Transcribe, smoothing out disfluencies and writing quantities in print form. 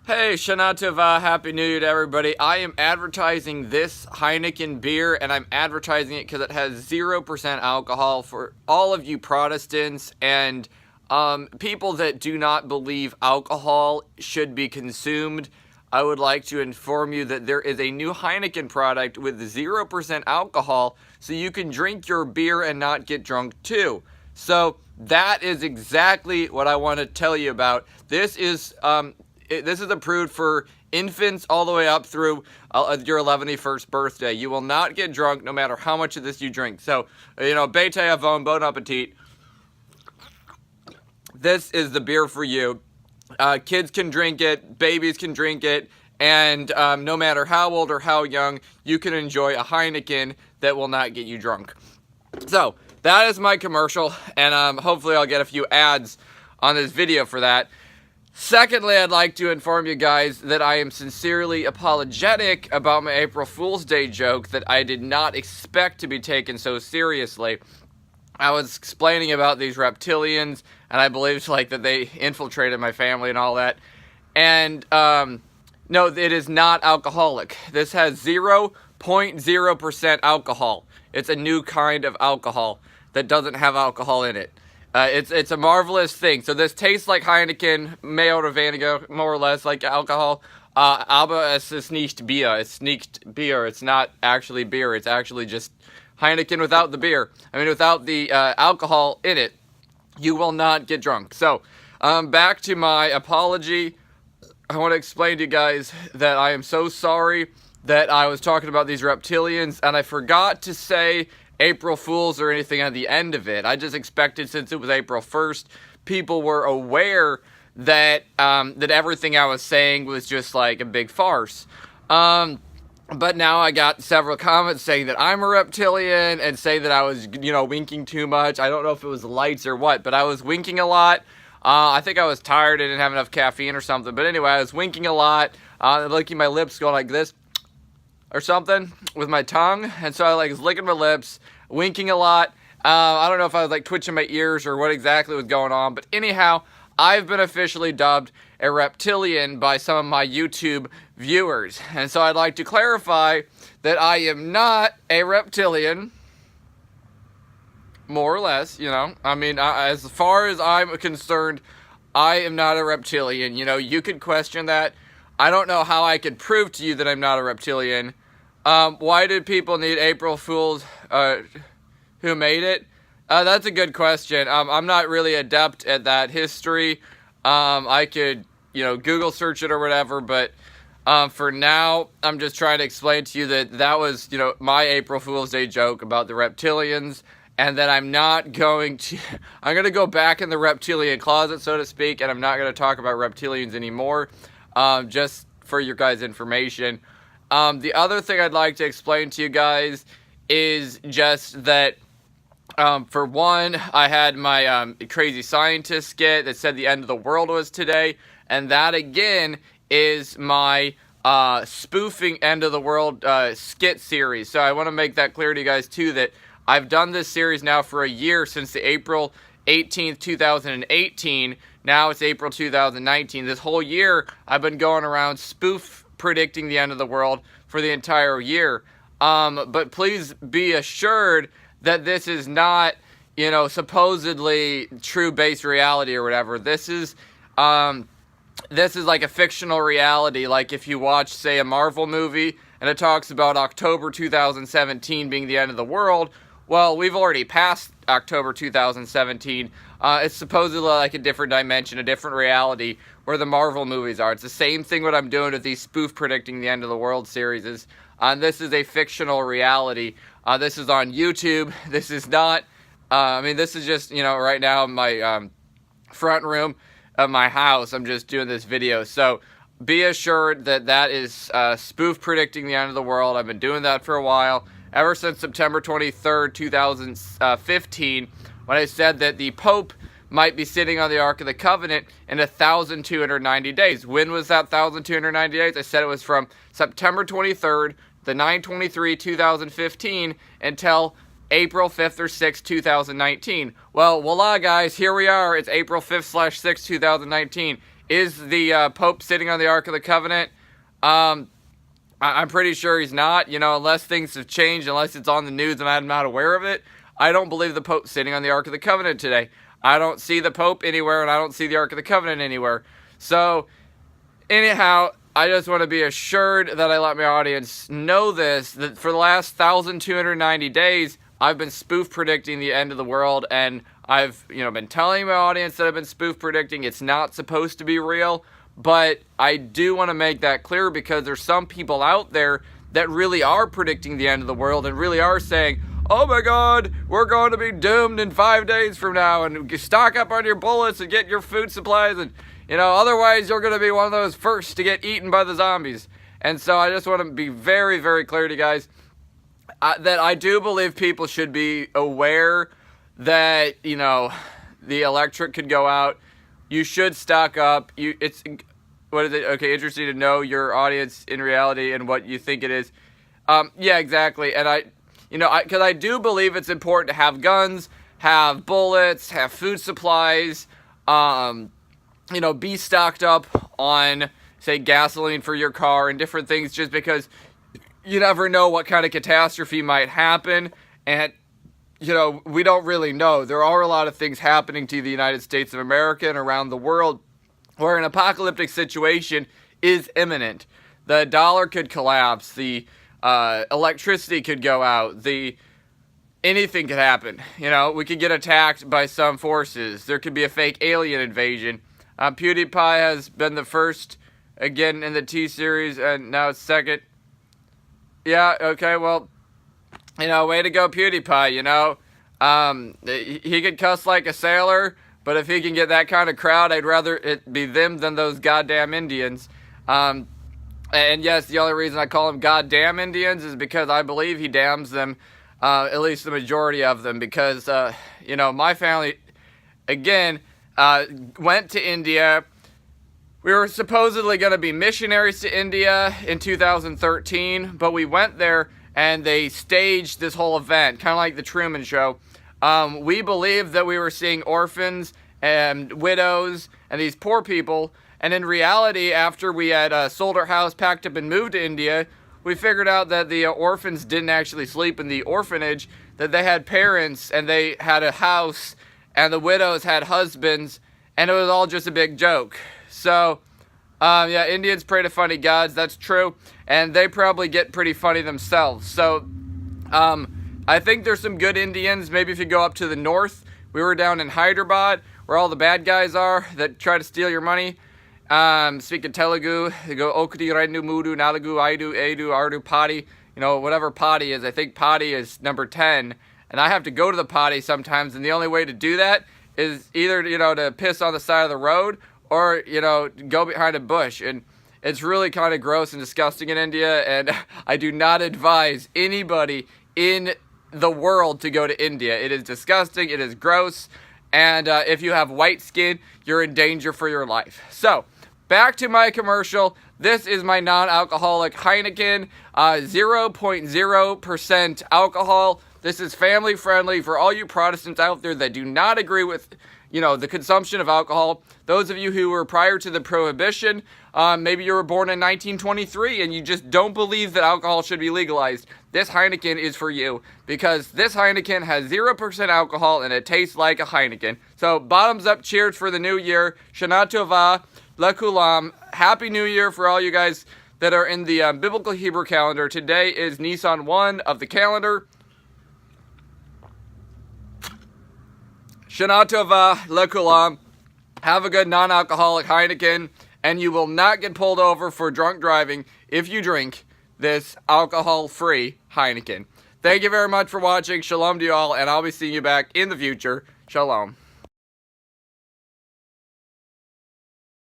Hey, Shanatova, Happy New Year to everybody. I am advertising this Heineken beer, and I'm advertising it because it has 0% alcohol for all of you Protestants and people that do not believe alcohol should be consumed. I would like to inform you that there is a new Heineken product with 0% alcohol, so you can drink your beer and not get drunk too. So that is exactly what I want to tell you about. This is approved for infants all the way up through your 11st birthday. You will not get drunk no matter how much of this you drink. So, bete avon, bon appetit. This is the beer for you. Kids can drink it, babies can drink it, and no matter how old or how young, you can enjoy a Heineken that will not get you drunk. So, that is my commercial, and hopefully I'll get a few ads on this video for that. Secondly, I'd like to inform you guys that I am sincerely apologetic about my April Fool's Day joke that I did not expect to be taken so seriously. I was explaining about these reptilians, and I believed that they infiltrated my family and all that. And no, it is not alcoholic. This has 0.0% alcohol. It's a new kind of alcohol that doesn't have alcohol in it. It's a marvelous thing. So this tastes like Heineken, mehr oder weniger, more or less like alcohol. Aber es ist nicht Bier. It's nicht beer. It's not actually beer. It's actually just Heineken without the beer. Without the alcohol in it. You will not get drunk. So, back to my apology. I want to explain to you guys that I am so sorry that I was talking about these reptilians, and I forgot to say April Fools or anything at the end of it. I just expected, since it was April 1st, people were aware that that everything I was saying was just like a big farce. But now I got several comments saying that I'm a reptilian and saying that I was, winking too much. I don't know if it was lights or what, but I was winking a lot. I think I was tired. I didn't have enough caffeine or something. But anyway, I was winking a lot, licking my lips, going like this or something with my tongue. And so I was licking my lips, winking a lot. I don't know if I was twitching my ears or what exactly was going on. But anyhow, I've been officially dubbed a reptilian by some of my YouTube viewers. And so I'd like to clarify that I am not a reptilian. More or less, as far as I'm concerned, I am not a reptilian. You could question that. I don't know how I could prove to you that I'm not a reptilian. Why did people need April Fools who made it? That's a good question. I'm not really adept at that history. I could, Google search it or whatever, but for now, I'm just trying to explain to you that was, my April Fool's Day joke about the reptilians, and that I'm going to go back in the reptilian closet, so to speak, and I'm not going to talk about reptilians anymore, just for your guys' information. The other thing I'd like to explain to you guys is just that, for one, I had my crazy scientist skit that said the end of the world was today, and that again is my spoofing end of the world skit series. So I want to make that clear to you guys too, that I've done this series now for a year, since the April 18th, 2018. Now it's April 2019. This whole year I've been going around spoof predicting the end of the world for the entire year. But please be assured that this is not, supposedly true base reality or whatever. This is like a fictional reality. Like if you watch, say, a Marvel movie and it talks about October 2017 being the end of the world, well, we've already passed October 2017. It's supposedly like a different dimension, a different reality where the Marvel movies are. It's the same thing what I'm doing with these spoof predicting the end of the world series. This is a fictional reality. This is on YouTube. This is not, this is just, right now in my front room of my house. I'm just doing this video. So be assured that is spoof predicting the end of the world. I've been doing that for a while. Ever since September 23rd, 2015, when I said that the Pope might be sitting on the Ark of the Covenant in 1,290 days. When was that 1,290 days? I said it was from September 23rd, the 9/23/2015, until April 5th or 6th, 2019. Well, voila, guys, here we are. It's April 5th/6th, 2019. Is the Pope sitting on the Ark of the Covenant? I'm pretty sure he's not, unless things have changed, unless it's on the news and I'm not aware of it. I don't believe the Pope's sitting on the Ark of the Covenant today. I don't see the Pope anywhere, and I don't see the Ark of the Covenant anywhere. So, anyhow, I just want to be assured that I let my audience know this, that for the last 1,290 days, I've been spoof predicting the end of the world, and I've, been telling my audience that I've been spoof predicting. It's not supposed to be real. But I do want to make that clear because there's some people out there that really are predicting the end of the world and really are saying, oh my God, we're going to be doomed in 5 days from now, and stock up on your bullets and get your food supplies, and otherwise you're going to be one of those first to get eaten by the zombies. And so I just want to be very, very clear to you guys that I do believe people should be aware that, the electric could go out. You should stock up. Okay, interesting to know your audience in reality and what you think it is. Yeah, exactly. And because I do believe it's important to have guns, have bullets, have food supplies, be stocked up on, say, gasoline for your car and different things, just because you never know what kind of catastrophe might happen. And we don't really know. There are a lot of things happening to the United States of America and around the world where an apocalyptic situation is imminent. The dollar could collapse. The electricity could go out. Anything could happen. We could get attacked by some forces. There could be a fake alien invasion. PewDiePie has been the first, again, in the T-Series, and now it's second. Yeah, okay, well, way to go, PewDiePie, he could cuss like a sailor, but if he can get that kind of crowd, I'd rather it be them than those goddamn Indians. And yes, the only reason I call them goddamn Indians is because I believe he damns them, at least the majority of them, because, my family, again, went to India. We were supposedly going to be missionaries to India in 2013, but we went there and they staged this whole event, kind of like the Truman Show. We believed that we were seeing orphans and widows and these poor people, and in reality, after we had sold our house, packed up, and moved to India, we figured out that the orphans didn't actually sleep in the orphanage, that they had parents, and they had a house, and the widows had husbands, and it was all just a big joke. So, yeah, Indians pray to funny gods, that's true, and they probably get pretty funny themselves. So, I think there's some good Indians. Maybe if you go up to the north, we were down in Hyderabad, where all the bad guys are that try to steal your money. Speaking Telugu, they go Okati, Rendu, Mudu, Nalagu, Aidu, Edu, Ardu, Padi, whatever Padi is. I think Padi is number 10, and I have to go to the Padi sometimes, and the only way to do that is either, to piss on the side of the road or, go behind a bush, and it's really kind of gross and disgusting in India, and I do not advise anybody in the world to go to India. It is disgusting, it is gross, and if you have white skin, you're in danger for your life. So, back to my commercial. This is my non-alcoholic Heineken, 0.0% alcohol. This is family friendly for all you Protestants out there that do not agree with, the consumption of alcohol. Those of you who were prior to the Prohibition, maybe you were born in 1923 and you just don't believe that alcohol should be legalized. This Heineken is for you, because this Heineken has 0% alcohol and it tastes like a Heineken. So, bottoms up, cheers for the new year. Shana Tova, Lekulam. Happy New Year for all you guys that are in the Biblical Hebrew calendar. Today is Nisan 1 of the calendar. Shana Tova, Lekulam. Have a good non-alcoholic Heineken, and you will not get pulled over for drunk driving if you drink this alcohol-free Heineken. Thank you very much for watching. Shalom to you all, and I'll be seeing you back in the future. Shalom.